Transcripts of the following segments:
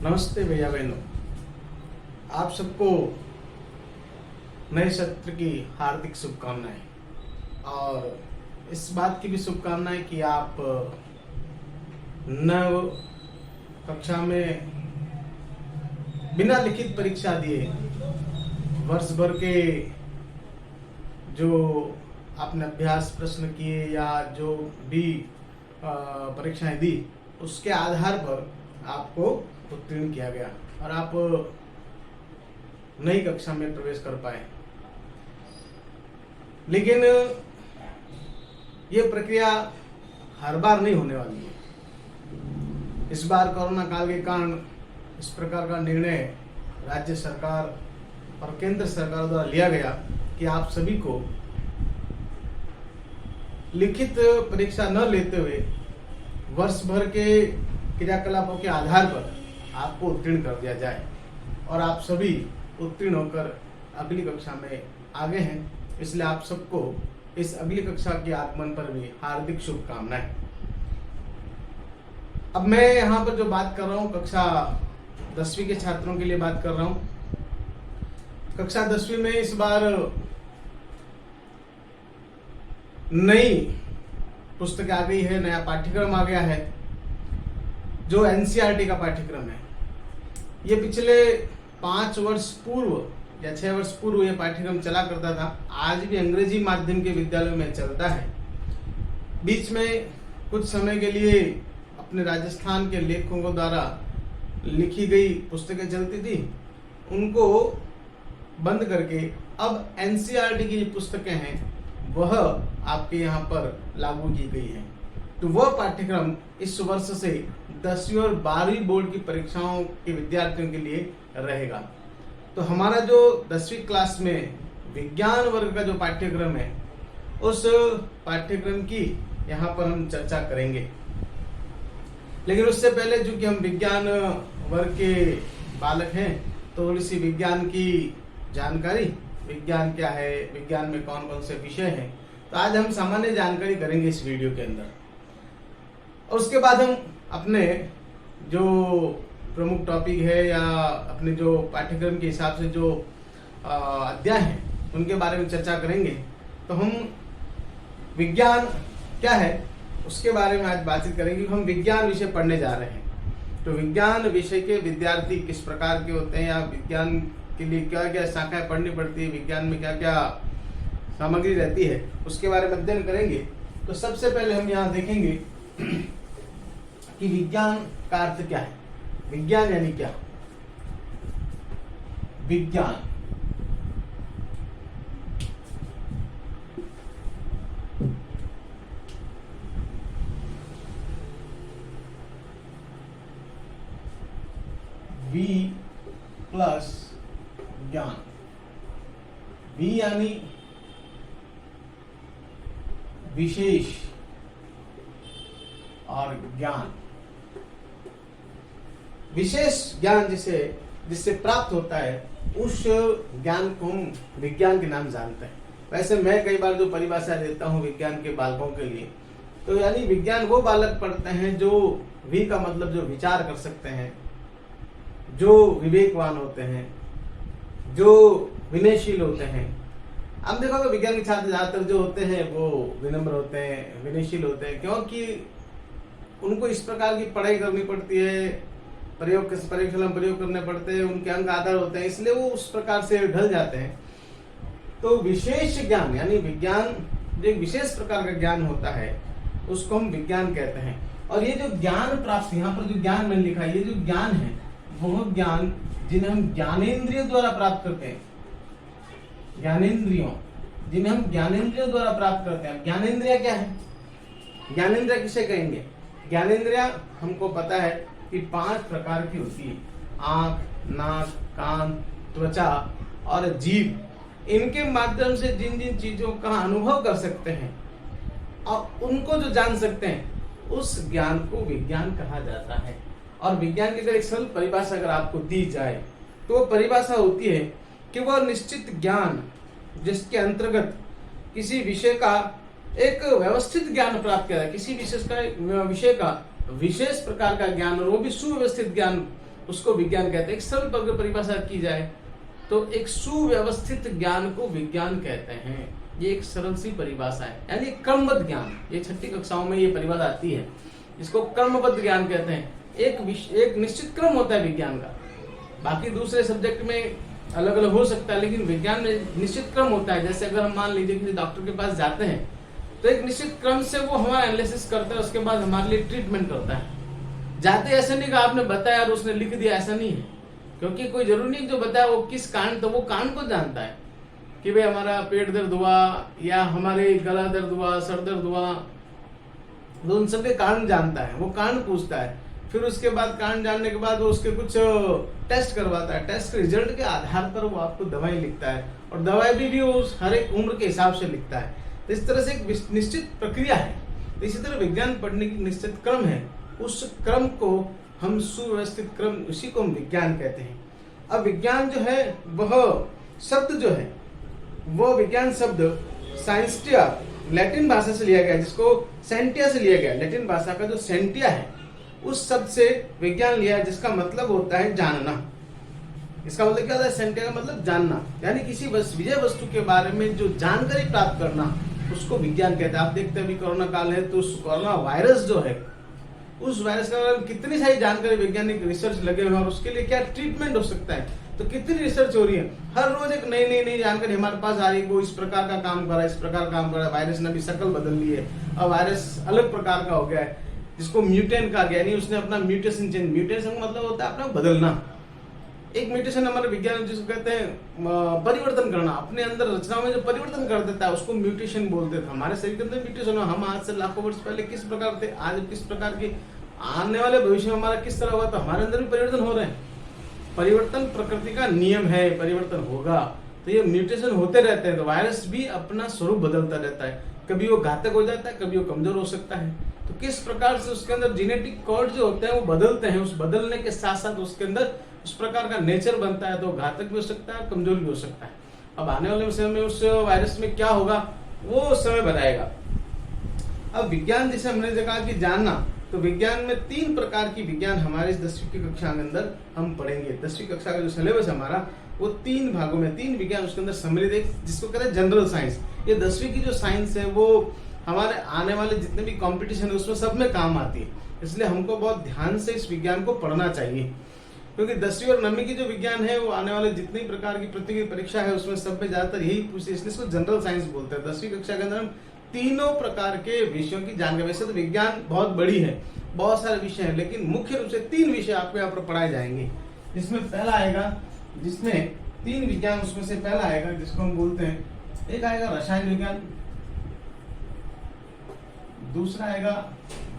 नमस्ते भैया बहनों, आप सबको नए सत्र की हार्दिक शुभकामनाएं और इस बात की भी शुभकामनाएं कि आप नव कक्षा में बिना लिखित परीक्षा दिए वर्ष भर के जो आपने अभ्यास प्रश्न किए या जो भी परीक्षाएं दी उसके आधार पर आपको उत्तीर्ण किया गया और आप नई कक्षा में प्रवेश कर पाए। लेकिन ये प्रक्रिया हर बार नहीं होने वाली है। इस बार कोरोना काल के कारण इस प्रकार का निर्णय राज्य सरकार और केंद्र सरकार द्वारा लिया गया कि आप सभी को लिखित परीक्षा न लेते हुए वर्ष भर के क्रियाकलापों के आधार पर आपको उत्तीर्ण कर दिया जाए और आप सभी उत्तीर्ण होकर अगली कक्षा में आगे हैं। इसलिए आप सबको इस अगली कक्षा के आगमन पर भी हार्दिक शुभकामनाएं। अब मैं यहाँ पर जो बात कर रहा हूँ कक्षा 10वीं के छात्रों के लिए बात कर रहा हूँ। कक्षा 10वीं में इस बार नई पुस्तक आ गई है, नया पाठ्यक्रम आ गया है जो एनसीईआरटी का पाठ्यक्रम है। ये पिछले 5 वर्ष पूर्व या 6 वर्ष पूर्व ये पाठ्यक्रम चला करता था। आज भी अंग्रेजी माध्यम के विद्यालयों में चलता है। बीच में कुछ समय के लिए अपने राजस्थान के लेखकों द्वारा लिखी गई पुस्तकें चलती थी, उनको बंद करके अब एनसीईआरटी की जो पुस्तकें हैं वह आपके यहाँ पर लागू की गई है। तो वह पाठ्यक्रम इस वर्ष से 10वीं और 12वीं बोर्ड की परीक्षाओं के विद्यार्थियों के लिए रहेगा। तो हमारा जो 10वीं क्लास में विज्ञान वर्ग का जो पाठ्यक्रम है उस पाठ्यक्रम की यहाँ पर हम चर्चा करेंगे। लेकिन उससे पहले चूंकि हम विज्ञान वर्ग के बालक हैं तो थोड़ी सी विज्ञान की जानकारी, विज्ञान क्या है, विज्ञान में कौन कौन से विषय हैं, तो आज हम सामान्य जानकारी करेंगे इस वीडियो के अंदर। और उसके बाद हम अपने जो प्रमुख टॉपिक है या अपने जो पाठ्यक्रम के हिसाब से जो अध्याय हैं उनके बारे में चर्चा करेंगे। तो हम विज्ञान क्या है उसके बारे में आज बातचीत करेंगे। हम विज्ञान विषय पढ़ने जा रहे हैं। तो विज्ञान विषय के विद्यार्थी किस प्रकार के होते हैं या विज्ञान के लिए क्या क्या शाखाएं पढ़नी पड़ती है, विज्ञान में क्या क्या सामग्री रहती है, उसके बारे में अध्ययन करेंगे। तो सबसे पहले हम यहाँ देखेंगे कि विज्ञान का अर्थ क्या है। विज्ञान यानी क्या? विज्ञान वी प्लस ज्ञान। वी यानी विशेष और ज्ञान। विशेष ज्ञान जिससे प्राप्त होता है उस ज्ञान को हम विज्ञान के नाम जानते हैं। वैसे मैं कई बार जो परिभाषा देता हूँ विज्ञान के बालकों के लिए, तो यानी विज्ञान वो बालक पढ़ते हैं जो वी का मतलब जो विचार कर सकते हैं, जो विवेकवान होते हैं, जो विनयशील होते हैं। हम देखोगे विज्ञान के छात्र ज्यादातर जो होते हैं वो विनम्र होते हैं, विनयशील होते हैं, क्योंकि उनको इस प्रकार की पढ़ाई करनी पड़ती है, परीक्षा में प्रयोग करने पड़ते हैं, उनके अंक आधार होते हैं, इसलिए वो उस प्रकार से ढल जाते हैं। तो विशेष ज्ञान यानी विज्ञान जो एक विशेष प्रकार का ज्ञान होता है उसको हम विज्ञान कहते हैं। और ये जो ज्ञान प्राप्त, यहाँ पर जो ज्ञान मैंने लिखा है, ये जो ज्ञान है वह ज्ञान जिन्हें हम ज्ञानेंद्रियों द्वारा प्राप्त करते हैं, ज्ञानेंद्रियों जिन्हें हम ज्ञानेंद्रियों द्वारा प्राप्त करते हैं। ज्ञानेंद्रिया क्या है? ज्ञानेंद्रिया किसे कहेंगे? ज्ञानेंद्रिया हमको पता है कि 5 प्रकार की होती है। आंख, नाक, कान, त्वचा और जीभ। इनके माध्यम से जिन जिन चीजों का अनुभव कर सकते हैं और उनको जो जान सकते हैं उस ज्ञान को विज्ञान कहा जाता है। और विज्ञान की अगर एक सरल परिभाषा अगर आपको दी जाए तो वो परिभाषा होती है कि वह निश्चित ज्ञान जिसके अंतर्गत किसी विषय का एक व्यवस्थित ज्ञान प्राप्त किया जाए, किसी विषय का विशेष प्रकार का ज्ञान, और वो भी सुव्यवस्थित ज्ञान उसको विज्ञान कहते हैं। एक सरल परिभाषा की जाए तो एक सुव्यवस्थित ज्ञान को विज्ञान कहते हैं। ये एक सरल सी परिभाषा है, यानी क्रमबद्ध ज्ञान। ये 6ठी कक्षाओं में ये परिभाषा आती है, इसको क्रमबद्ध ज्ञान कहते हैं। एक निश्चित क्रम होता है विज्ञान का। बाकी दूसरे सब्जेक्ट में अलग अलग हो सकता है, लेकिन विज्ञान में निश्चित क्रम होता है। जैसे अगर हम मान लीजिए किसी डॉक्टर के पास जाते हैं तो एक निश्चित क्रम से वो हमारा एनालिसिस करता है, उसके बाद हमारे लिए ट्रीटमेंट करता है। जाते ऐसा नहीं कि आपने बताया और उसने लिख दिया, ऐसा नहीं है। क्योंकि कोई जरूरी नहीं जो बताया वो किस कारण, तो वो कारण को जानता है कि भाई हमारा पेट दर्द हुआ या हमारे गला दर्द हुआ, सर दर्द हुआ, तो उन सबके कारण जानता है, वो कारण पूछता है। फिर उसके बाद कारण जानने के बाद वो उसके कुछ टेस्ट करवाता है। टेस्ट के रिजल्ट के आधार पर वो आपको दवाई लिखता है, और दवाई भी वो हर एक उम्र के हिसाब से लिखता है। तो इस तरह से एक निश्चित प्रक्रिया है। तो इसी तरह विज्ञान पढ़ने की निश्चित क्रम है, उस क्रम को हम सुव्यवस्थित क्रम, उसी को हम विज्ञान कहते हैं। अब विज्ञान जो है वह शब्द जो है वो विज्ञान शब्द साइंटिया लैटिन भाषा से लिया गया, जिसको सेंटिया से लिया गया। लैटिन भाषा का जो सेंटिया है उस शब्द से विज्ञान लिया है, जिसका मतलब होता है जानना। इसका मतलब क्या होता है? सेंटिया का मतलब जानना, यानी किसी विषय वस्तु के बारे में जो जानकारी प्राप्त करना, उसको विज्ञान कहते हैं। आप देखते हैं अभी कोरोना काल है, तो उस कोरोना वायरस जो है, उस वायरस के बारे में कितनी सारी जानकारी वैज्ञानिक रिसर्च लगे हुए हैं, और उसके लिए क्या ट्रीटमेंट हो सकता है, तो कितनी रिसर्च हो रही है। हर रोज एक नई जानकारी हमारे पास आ रही है। वो इस प्रकार का काम कर रहा है, इस प्रकार काम कर रहा है। वायरस ने भी शक्ल बदल ली है, अब वायरस अलग प्रकार का हो गया है, जिसको म्यूटेंट कहा गया, यानी उसने अपना म्यूटेशन चेंज। म्यूटेशन का मतलब होता है अपना बदलना। एक म्यूटेशन हमारे विज्ञान जिसको कहते हैं परिवर्तन करना, अपने अंदर रचनाओं में जो परिवर्तन कर देता है उसको म्यूटेशन बोलते थे। हमारे शरीर के अंदर म्यूटेशन हो, हम आज से लाखों वर्ष पहले किस प्रकार थे, आज किस प्रकार की, आने वाले भविष्य में हमारा किस तरह हुआ, तो हमारे अंदर भी परिवर्तन हो रहे हैं। परिवर्तन प्रकृति का नियम है, परिवर्तन होगा, तो ये म्यूटेशन होते रहते हैं। तो वायरस भी अपना स्वरूप बदलता रहता है, कभी वो घातक हो जाता है, कभी वो कमजोर हो सकता है। तो किस प्रकार से उसके अंदर जेनेटिक कोड जो होते हैं वो बदलते हैं, उस बदलने के साथ साथ उसके अंदर उस प्रकार का नेचर बनता है, तो घातक भी हो सकता है, कमजोर भी हो सकता है। अब आने वाले समय में उस वायरस में क्या होगा वो समय बताएगा। अब विज्ञान जैसे हमने कहा कि जानना, तो विज्ञान में 3 प्रकार की विज्ञान हमारे इस 10वीं की कक्षा के अंदर हम पढ़ेंगे। 10वीं कक्षा का जो सिलेबस हमारा वो 3 भागों में 3 विज्ञान उसके अंदर सम्मिलित है, जिसको कहते हैं जनरल साइंस। ये 10वीं की जो साइंस है वो हमारे आने वाले जितने भी कंपटीशन है उसमें सब में काम आती है। इसलिए हमको बहुत ध्यान से इस विज्ञान को पढ़ना चाहिए, क्योंकि 10वीं और 9वीं की जो विज्ञान है वो आने वाले जितनी प्रकार की प्रतियोगी परीक्षा है उसमें सब में ज्यादातर यही पूछते, इसलिए इसको जनरल साइंस बोलते हैं। 10वीं कक्षा के अंदर हम तीनों प्रकार के विषयों की जानकारी, वैसे तो विज्ञान बहुत बड़ी है, बहुत सारे विषय हैं, लेकिन मुख्य रूप से 3 विषय आपको यहाँ पर पढ़ाए जाएंगे। जिसमें पहला आएगा, जिसमें 3 विज्ञान उसमें से पहला आएगा जिसको हम बोलते हैं, एक आएगा रसायन विज्ञान, दूसरा आएगा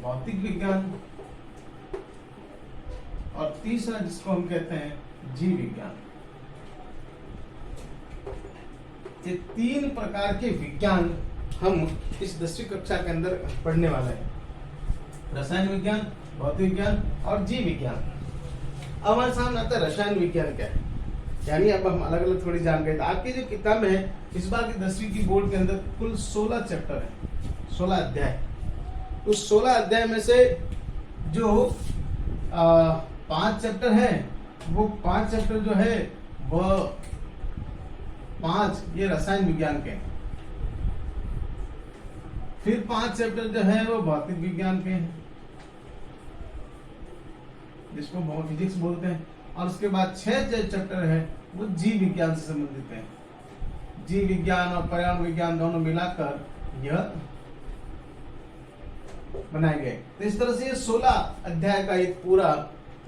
भौतिक विज्ञान, और तीसरा जिसको हम कहते हैं जीव विज्ञान। ये 3 प्रकार के विज्ञान हम इस 10वीं कक्षा के अंदर पढ़ने वाले हैं, रसायन विज्ञान, भौतिक विज्ञान और जीव विज्ञान। अब हमारे सामने आता है रसायन विज्ञान क्या है, यानी अब हम अलग अलग थोड़ी जानकारी। आपकी जो किताब है इस बार की 10वीं की बोर्ड के अंदर कुल 16 चैप्टर है, 16 अध्याय। उस 16 अध्याय में से जो 5 चैप्टर है, वो 5 चैप्टर जो है वह 5 ये रसायन विज्ञान के, फिर 5 चैप्टर जो है वो भौतिक विज्ञान के हैं, जिसको फिजिक्स बोलते हैं, और उसके बाद 6 चैप्टर है वो जीव विज्ञान से संबंधित है। जीव विज्ञान और पर्यावरण विज्ञान दोनों मिलाकर यह बनाए गए। तो इस तरह से ये 16 अध्याय का एक पूरा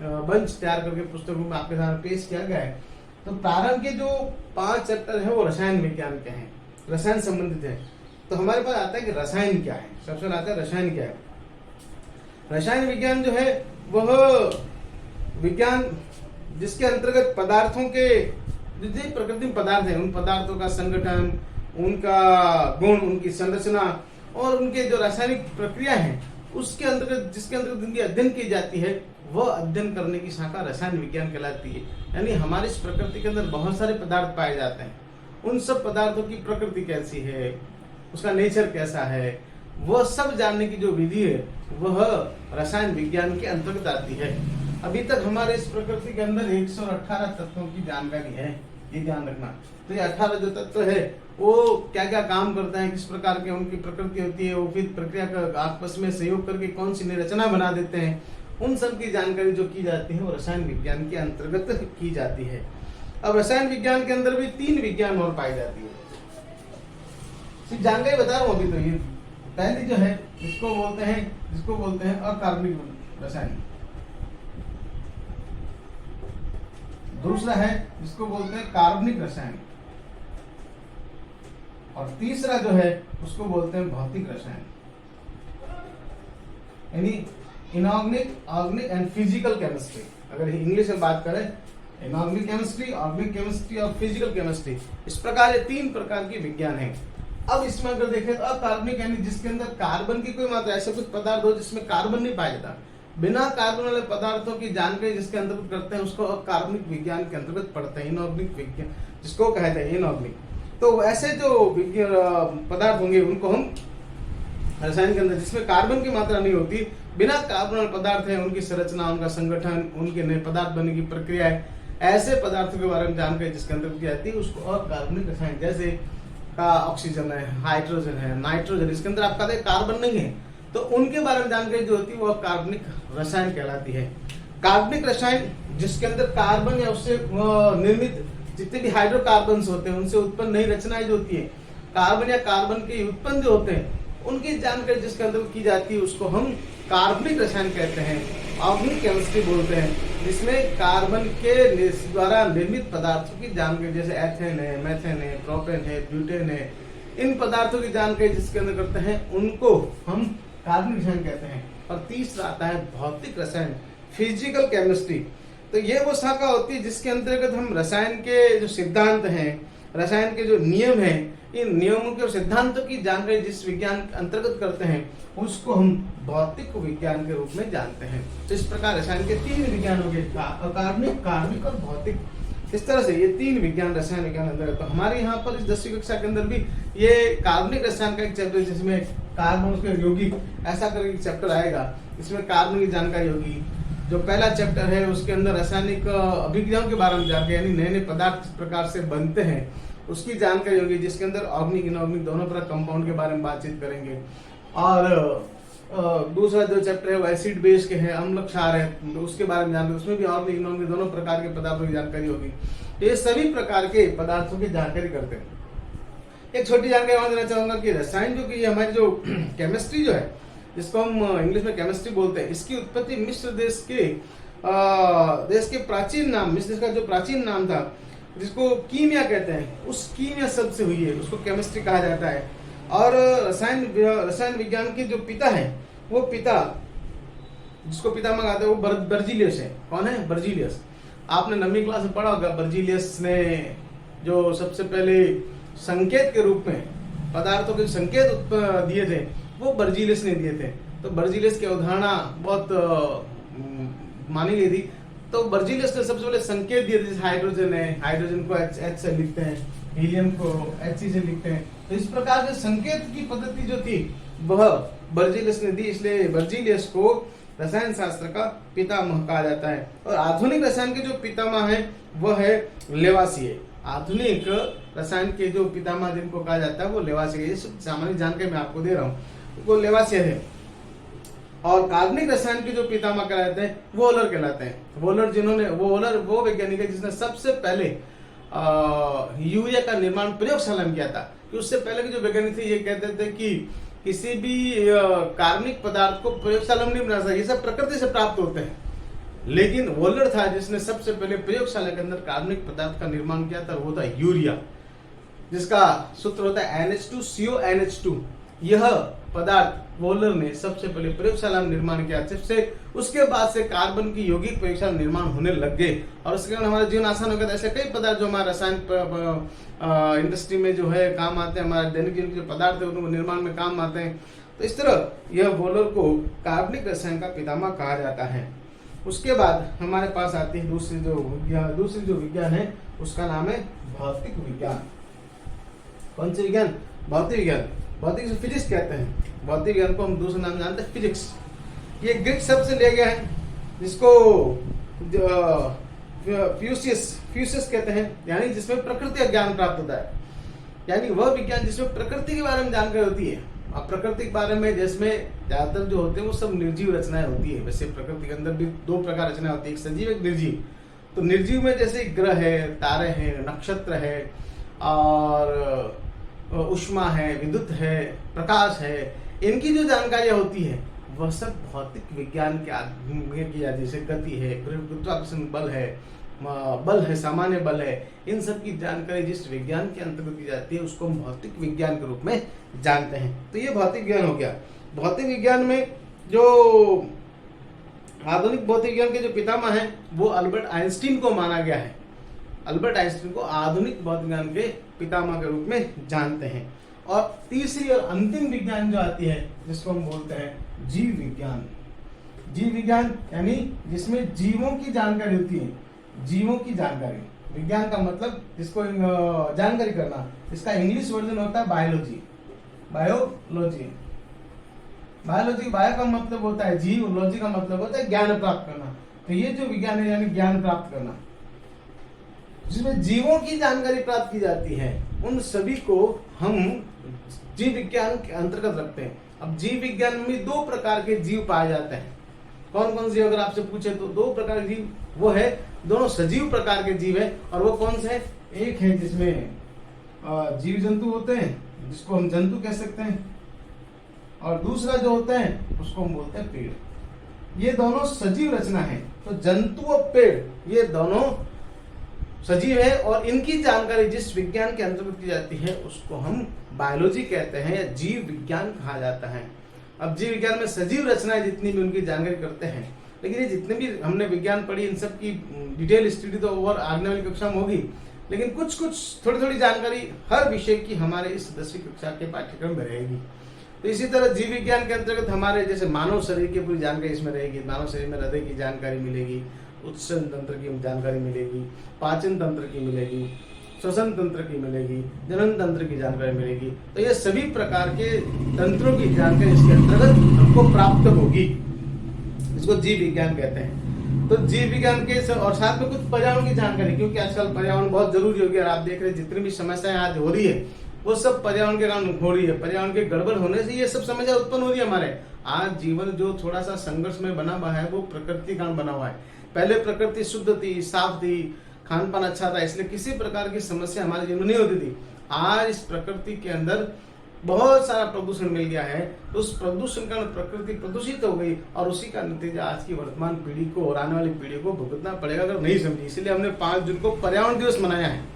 बंच तैयार करके पुस्तकों में आपके सामने पेश किया गया है। तो प्रारंभ के जो 5 चैप्टर है वो रसायन विज्ञान के हैं, रसायन संबंधित है। तो हमारे पास आता है कि रसायन क्या है, सबसे पहले आता है रसायन क्या है। रसायन विज्ञान जो है वह विज्ञान जिसके अंतर्गत पदार्थों के जितने प्रकृति में पदार्थ हैं उन पदार्थों का संगठन, उनका गुण, उनकी संरचना और उनके जो रासायनिक प्रक्रिया है उसके अंतर्गत, जिसके अंतर्गत उनकी अध्ययन की जाती है, वह अध्ययन करने की शाखा रसायन विज्ञान कहलाती है। यानी हमारी इस प्रकृति के अंदर बहुत सारे पदार्थ पाए जाते हैं, उन सब पदार्थों की प्रकृति कैसी है, उसका नेचर कैसा है, वह सब जानने की जो विधि है वह रसायन विज्ञान के अंतर्गत आती है। अभी तक हमारे इस प्रकृति के अंदर 118 तत्वों की जानकारी है, ये ध्यान रखना। तो ये 18 जो तत्व है वो क्या क्या काम करते हैं, किस प्रकार के उनकी प्रकृति होती है, वो फिर प्रक्रिया का आपस में सहयोग करके कौन सी रचना बना देते हैं, उन सब की जानकारी जो की जाती है वो रसायन विज्ञान के अंतर्गत की जाती है। अब रसायन विज्ञान के अंदर भी 3 विज्ञान और पाई जाती है। सिर्फ जानकारी बता रहा हूँ अभी। तो ये पहली जो है जिसको बोलते हैं अकार्बनिक रसायन। दूसरा है जिसको बोलते हैं कार्बनिक रसायन, और तीसरा जो है उसको बोलते हैं भौतिक रसायन, यानी inorganic, organic and physical chemistry. अगर इंग्लिश में बात करें, इनऑर्गेनिक केमिस्ट्री, ऑर्गेनिक केमिस्ट्री और फिजिकल केमिस्ट्री, इस प्रकार ये 3 प्रकार की विज्ञान है। अब इसमें अगर देखें तो अकार्बनिक यानी जिसके अंदर कार्बन की कोई मात्रा, ऐसा कुछ पदार्थ हो जिसमें कार्बन नहीं पाया जाता, बिना कार्बन वाले पदार्थों की जानकारी जिसके अंतर्गत करते हैं उसको अकार्बनिक विज्ञान के अंतर्गत पढ़ते हैं, इनऑर्गेनिक विज्ञान जिसको कहते हैं इनऑर्गेनिक। तो ऐसे जो पदार्थ होंगे उनको हम रसायन के अंदर, जिसमें कार्बन की मात्रा नहीं होती, बिना कार्बन वाले पदार्थ है, उनकी संरचना, उनका संगठन, उनके नए पदार्थ बनने की प्रक्रिया है, ऐसे पदार्थों के बारे में जानकारी जिसके अंदर की जाती है उसको अकार्बनिक रसायन। जैसे ऑक्सीजन है, हाइड्रोजन है, नाइट्रोजन, इसके अंदर आपका कार्बन नहीं है, तो उनके बारे में जानकारी जो होती है वो कार्बनिक रसायन कहलाती है। कार्बनिक रसायन जिसके अंदर कार्बन या उससे निर्मित जितने भी हाइड्रोकार्बन होते हैं उनसे उत्पन्न नई रचनाएं जो होती है, कार्बन या कार्बन के उत्पन्न जो होते हैं उनकी जानकारी जिसके अंदर की जाती है उसको हम कार्बनिक रसायन कहते हैं, ऑर्गेनिक केमिस्ट्री बोलते हैं, जिसमें कार्बन के द्वारा निर्मित पदार्थों की जानकारी, जैसे एथेन है, मेथेन है, प्रोपेन है, ब्यूटेन है, इन पदार्थों की जानकारी जिसके अंदर करते हैं उनको हम कार्बनिक रसायन कहते हैं। और तीसरा आता है भौतिक रसायन, फिजिकल केमिस्ट्री। तो ये वो शाखा होती है जिसके अंतर्गत हम रसायन के जो सिद्धांत हैं, रसायन के जो नियम हैं, इन नियमों के और सिद्धांतों की जानकारी जिस विज्ञान के अंतर्गत करते हैं उसको हम भौतिक विज्ञान के रूप में जानते हैं। तो इस प्रकार रसायन के 3 विज्ञान हो गए, अकार्बनिक, कार्बनिक और भौतिक। इस तरह से ये 3 विज्ञान रसायन विज्ञान अंदर। तो हमारे यहाँ पर इस 10वीं कक्षा के अंदर भी ये कार्बनिक रसायन का एक चैप्टर जिसमें कार्बन उसके यौगिक ऐसा करके चैप्टर आएगा, इसमें कार्बन की जानकारी होगी। जो पहला चैप्टर है उसके अंदर रासायनिक अभिक्रियाओं के बारे में जानकारी, यानी नए नए पदार्थ किस प्रकार से बनते हैं उसकी जानकारी होगी, जिसके अंदर ऑर्गेनिक इनऑर्गेनिक दोनों प्रकार कंपाउंड के बारे में बातचीत करेंगे। और दूसरा जो चैप्टर है वो एसिड बेस के है, अम्ल क्षार है, तो उसके बारे में जानकारी, उसमें भी ऑर्गेनिक इनऑर्गेनिक दोनों प्रकार के पदार्थों की जानकारी होगी। ये सभी प्रकार के पदार्थों की जानकारी करते हैं। एक छोटी जानकारी और देना चाहूंगा कि रसायन जो कि हमारी जो केमिस्ट्री जो है, जिसको हम इंग्लिश में केमिस्ट्री बोलते हैं, इसकी उत्पत्ति मिस्र देश के प्राचीन नाम, मिस्र देश का जो प्राचीन नाम था जिसको कीमिया कहते हैं, उस कीमिया शब्द से हुई है, उसको केमिस्ट्री कहा जाता है। और रसायन विज्ञान के जो पिता है, वो पिता जिसको पितामह कहते हैं वो बर्जीलियस है। कौन है? बर्जीलियस। आपने 9वीं क्लास में पढ़ा होगा, बर्जीलियस ने जो सबसे पहले संकेत के रूप में पदार्थों के संकेत दिए थे वो बर्जीलियस ने दिए थे। तो बर्जीलियस की अवधारणा बहुत मानी गई थी। तो बर्जीलियस ने सबसे पहले संकेत दिए थे, जैसे हाइड्रोजन है, हाइड्रोजन को H से लिखते हैं, हीलियम को Hc से लिखते हैं। तो इस प्रकार से संकेत की पद्धति जो थी वह बर्जीलियस ने दी, इसलिए बर्जीलियस को रसायन शास्त्र का पितामह कहा जाता है। और आधुनिक रसायन के जो पितामह है वह है लेवासिए। आधुनिक रसायन के जो पितामह जिनको कहा जाता है वो लेवासिए। ये सामान्य जानकारी मैं आपको दे रहा हूँ, वो लेवासिए है। और कार्बनिक रसायन के जो पितामह कहलाते हैं वोलर कहलाते हैं। वोलर वो वैज्ञानिक है जिसने सबसे पहले यूरिया का निर्माण प्रयोगशाला में किया था। कि उससे पहले के जो वैज्ञानिक थे ये कहते थे कि किसी भी कार्बनिक पदार्थ को प्रयोगशाला में नहीं बना सकता, ये सब प्रकृति से प्राप्त होते हैं। लेकिन वोलर था जिसने सबसे पहले प्रयोगशाला के अंदर कार्बनिक पदार्थ का निर्माण किया था, वो था यूरिया, जिसका सूत्र होता है NH2CONH2। यह पदार्थ वोलर ने सबसे पहले प्रयोगशाला में निर्माण किया। उसके बाद से कार्बन की यौगिक प्रयोगशाला निर्माण होने लग गए और उसके कारण हमारा जीवन आसान हो गया। ऐसे कई पदार्थ जो हमारे रसायन इंडस्ट्री में जो है काम आते हैं, हमारे दैनिक जीवन के जो पदार्थ है उनको निर्माण में काम आते हैं। तो इस तरह यह वोलर को कार्बनिक रसायन का पितामह कहा जाता है। उसके बाद हमारे पास आती है दूसरी जो विज्ञान है, उसका नाम है भौतिक विज्ञान। कौन सी विज्ञान? भौतिक विज्ञान। भौतिक से फिजिक्स कहते हैं। भौतिक विज्ञान को हम दूसरा नाम जानते हैं फिजिक्स। ये ग्रीक शब्द से लिया गया है। जिसको फ्यूसियस कहते हैं, यानी जिसमें प्रकृति का ज्ञान प्राप्त होता है, यानी वह विज्ञान जिसमें प्रकृति के बारे में जानकारी होती है। अब प्रकृति के बारे में जिसमें ज्यादातर जो होते हैं वो सब निर्जीव रचनाएं होती है। वैसे प्रकृति के अंदर भी दो प्रकार रचनाएं होती है, एक सजीव एक निर्जीव। तो निर्जीव में जैसे ग्रह है, तारे हैं, नक्षत्र है, और ऊष्मा है, विद्युत है, प्रकाश है, इनकी जो जानकारियां होती है वह सब भौतिक विज्ञान के आधार किया, जैसे गति है, गुरुत्वाकर्षण बल है, सामान्य बल है, इन सब की जानकारी जिस विज्ञान के अंतर्गत की जाती है उसको हम भौतिक विज्ञान के रूप में जानते हैं। तो ये भौतिक विज्ञान हो गया। भौतिक विज्ञान में जो आधुनिक भौतिक विज्ञान के जो पितामह हैं वो अल्बर्ट आइंस्टीन को माना गया है। अल्बर्ट आइंस्टीन को आधुनिक भौतिक विज्ञान के पितामह के रूप में जानते हैं। और तीसरी और अंतिम विज्ञान जो आती है जिसको हम बोलते हैं जीव विज्ञान। जीव विज्ञान यानी जिसमें जीवों की जानकारी होती है, जीवों की जानकारी। विज्ञान का मतलब जिसको जानकारी करना, इसका इंग्लिश वर्जन होता है बायोलॉजी। बायोलॉजी बायो का मतलब होता है जीव, लॉजी का मतलब होता है ज्ञान प्राप्त करना। तो ये जो विज्ञान है यानी ज्ञान प्राप्त करना, जिसमें जीवों की जानकारी प्राप्त की जाती है, उन सभी को हम जीव विज्ञान के अंतर्गत रखते हैं। अब जीव विज्ञान में दो प्रकार के जीव पाए जाते हैं। कौन कौन से अगर आपसे पूछे तो दो प्रकार के जीव वो है, दोनों सजीव प्रकार के जीव है। और वो कौन से है? एक है जिसमें जीव जंतु होते हैं जिसको हम जंतु कह सकते हैं, और दूसरा जो होता है उसको हम बोलते हैं पेड़। ये दोनों सजीव रचना है। तो जंतु और पेड़ ये दोनों सजीव है और इनकी जानकारी जिस विज्ञान के अंतर्गत की जाती है उसको हम बायोलॉजी कहते हैं या जीव विज्ञान कहा जाता है। अब जीव विज्ञान में सजीव रचनाएं जितनी भी उनकी जानकारी करते हैं, लेकिन ये जितने भी हमने विज्ञान पढ़ी इन सब की डिटेल स्टडी तो और आने वाली कक्षा में होगी, लेकिन कुछ थोड़ी थोड़ी जानकारी हर विषय की हमारे इस 10वीं कक्षा के पाठ्यक्रम में रहेगी। तो इसी तरह जीव विज्ञान के अंतर्गत हमारे जैसे मानव शरीर की पूरी जानकारी इसमें रहेगी। मानव शरीर में हृदय की जानकारी मिलेगी, उत्सर्जन तंत्र की जानकारी मिलेगी, पाचन तंत्र की मिलेगी, श्वसन तंत्र की मिलेगी, जनन तंत्र की जानकारी मिलेगी। तो ये सभी प्रकार के तंत्रों की जानकारी इसके अंतर्गत हमको प्राप्त होगी। इसको जीव विज्ञान कहते हैं। तो जीव विज्ञान के और साथ में कुछ पर्यावरण की जानकारी, क्योंकि आजकल पर्यावरण बहुत जरूरी हो गया। आप देख रहे हैं जितनी भी समस्याएं आज हो रही है वो सब पर्यावरण के कारण हो रही है। पर्यावरण के गड़बड़ होने से ये सब समस्या उत्पन्न हो रही है। हमारे आज जीवन जो थोड़ा सा संघर्ष में बना हुआ है वो प्रकृति कारण बना हुआ है। पहले प्रकृति शुद्ध थी, साफ थी, खान पान अच्छा था, इसलिए किसी प्रकार की समस्या हमारे जीवन में नहीं होती थी। आज इस प्रकृति के अंदर बहुत सारा प्रदूषण मिल गया है, तो उस प्रदूषण का प्रकृति प्रदूषित हो गई और उसी का नतीजा आज की वर्तमान पीढ़ी को और आने वाली पीढ़ी को भुगतना पड़ेगा अगर नहीं समझी। इसलिए हमने 5 जून को पर्यावरण दिवस मनाया है।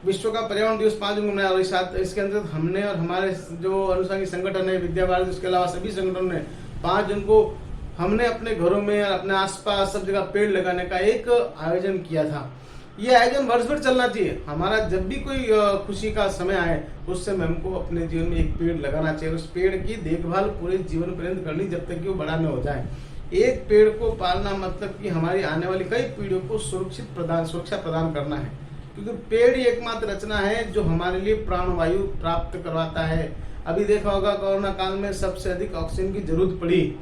विश्व का पर्यावरण दिवस 5 जून को मनाया और इसके अंदर हमने और हमारे जो अनुसांगिक संगठन है, विद्या भारती, उसके अलावा सभी संगठनों ने 5 जून को हमने अपने घरों में और अपने आसपास सब जगह पेड़ लगाने का एक आयोजन किया था। ये आयोजन वर्ष भर चलना चाहिए। हमारा जब भी कोई खुशी का समय आए उस समय हमको अपने जीवन में एक पेड़ लगाना चाहिए। उस पेड़ की देखभाल पूरे जीवन पर्यंत करनी जब तक कि वो बड़ा न हो जाए। एक पेड़ को पालना मतलब कि हमारी आने वाली कई पीढ़ियों को सुरक्षा प्रदान करना है, क्योंकि पेड़ ही एकमात्र रचना है जो हमारे लिए प्राणवायु प्राप्त करवाता है। अभी देखा होगा कोरोना काल में सबसे अधिक ऑक्सीजन की जरूरत पड़ी,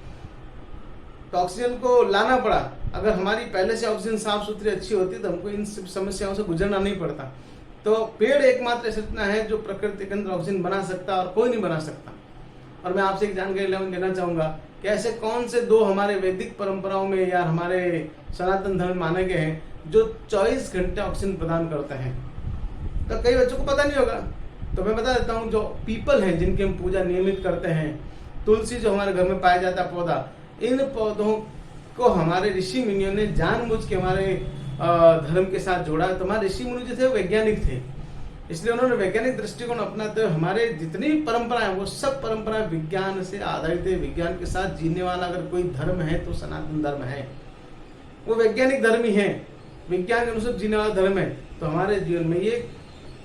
तो ऑक्सीजन को लाना पड़ा। अगर हमारी पहले से ऑक्सीजन साफ सुथरी अच्छी होती तो हमको इन समस्याओं से गुजरना नहीं पड़ता। तो पेड़ एकमात्र रचना है जो प्रकृति के अंदर ऑक्सीजन बना सकता और कोई नहीं बना सकता। और मैं आपसे एक जानकारी लेना चाहूंगा कि ऐसे कौन से दो हमारे वैदिक परंपराओं में या हमारे सनातन धर्म माने गए हैं जो 24 घंटे ऑक्सीजन प्रदान करते हैं। तो कई बच्चों को पता नहीं होगा, तो मैं बता देता हूँ। जो पीपल है जिनकी हम पूजा नियमित करते हैं, तुलसी जो हमारे घर में पाया जाता है पौधा, इन पौधों को हमारे ऋषि मुनियों ने जानबूझ के हमारे धर्म के साथ जोड़ा। तो हमारे ऋषि मुनि जो थे वो वैज्ञानिक थे, इसलिए उन्होंने वैज्ञानिक दृष्टिकोण अपनाते हुए हमारे जितनी भी परंपराएं वो सब परंपराएं विज्ञान से आधारित है। विज्ञान के साथ जीने वाला अगर कोई धर्म है तो सनातन धर्म है, वो वैज्ञानिक धर्म ही है, विज्ञान के अनुसार जीने वाला धर्म है। तो हमारे जीवन में ये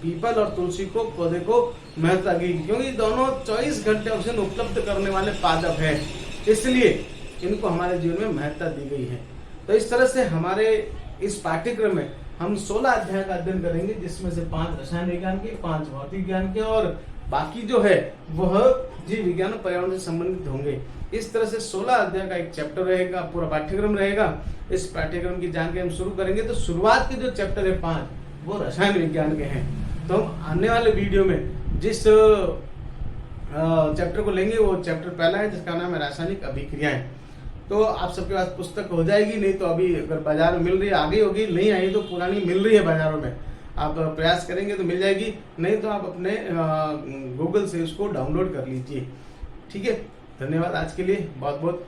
पीपल और तुलसी को पौधे को महत्ता दी, क्योंकि दोनों 24 घंटे ऑक्सीजन उपलब्ध करने वाले पादप है, इसलिए इनको हमारे जीवन में महत्ता दी गई है। तो इस तरह से हमारे इस पाठ्यक्रम में हम 16 अध्याय का अध्ययन करेंगे, जिसमें से 5 रसायन विज्ञान के, 5 भौतिक विज्ञान के और बाकी जो है वह जीव विज्ञान और पर्यावरण से संबंधित होंगे। इस तरह से 16 अध्याय का एक चैप्टर रहेगा, पूरा पाठ्यक्रम रहेगा। इस पाठ्यक्रम की जानकारी हम शुरू करेंगे। तो शुरुआत के जो चैप्टर है 5 वो रसायन विज्ञान के हैं। तो हम आने वाले वीडियो में जिस चैप्टर को लेंगे वो चैप्टर पहला है जिसका नाम है रासायनिक अभिक्रियाएं। तो आप सबके पास पुस्तक हो जाएगी, नहीं तो अभी अगर बाजार में मिल रही है आगे होगी, नहीं आई तो पुरानी मिल रही है बाजारों में, आप प्रयास करेंगे तो मिल जाएगी, नहीं तो आप अपने गूगल से उसको डाउनलोड कर लीजिए। ठीक है, धन्यवाद आज के लिए, बहुत बहुत